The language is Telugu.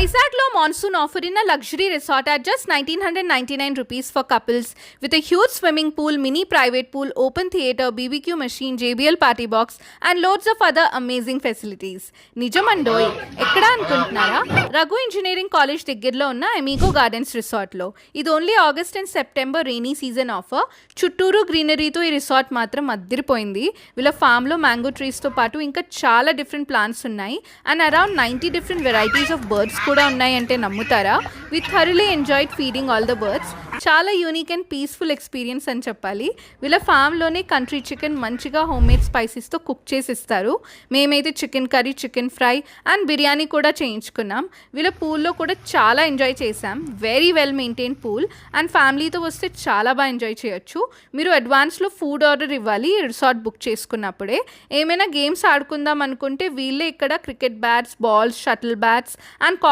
Vizaglo monsoon offer in a luxury resort at just 1999 rupees for couples with a huge swimming pool, mini private pool, open theatre, BBQ machine, JBL party box and loads of other amazing facilities. నిజమండోయ్ ఎక్కడ అనుకుంటున్నారా? రఘు ఇంజనీరింగ్ కాలేజ్ దగ్గరలో ఉన్న ఎమిగో గార్డెన్స్ రిసార్ట్లో. ఇది only August and September rainy season offer. చుట్టూరు గ్రీనరీతో ఈ రిసార్ట్ మాత్రం అద్దిరిపోయింది. వీళ్ళ ఫామ్లో మ్యాంగో ట్రీస్తో పాటు ఇంకా చాలా డిఫరెంట్ ప్లాంట్స్ ఉన్నాయి and around 90 different varieties of birds కూడా ఉన్నాయంటే నమ్ముతారా? We thoroughly enjoyed feeding all the birds. చాలా యూనిక్ అండ్ పీస్ఫుల్ ఎక్స్పీరియన్స్ అని చెప్పాలి. వీళ్ళ ఫామ్లోనే కంట్రీ చికెన్ మంచిగా హోమ్ మేడ్ స్పైసెస్తో కుక్ చేసి ఇస్తారు. మేమైతే chicken curry, chicken fry and biryani కూడా చేయించుకున్నాం. వీళ్ళ పూల్లో కూడా చాలా ఎంజాయ్ చేసాం. Very well maintain pool and ఫ్యామిలీతో వస్తే చాలా బాగా ఎంజాయ్ చేయొచ్చు. మీరు అడ్వాన్స్లో ఫుడ్ ఆర్డర్ ఇవ్వాలి రిసార్ట్ బుక్ చేసుకున్నప్పుడే. ఏమైనా గేమ్స్ ఆడుకుందాం అనుకుంటే వీళ్ళే ఇక్కడ cricket bats, balls, shuttle bats and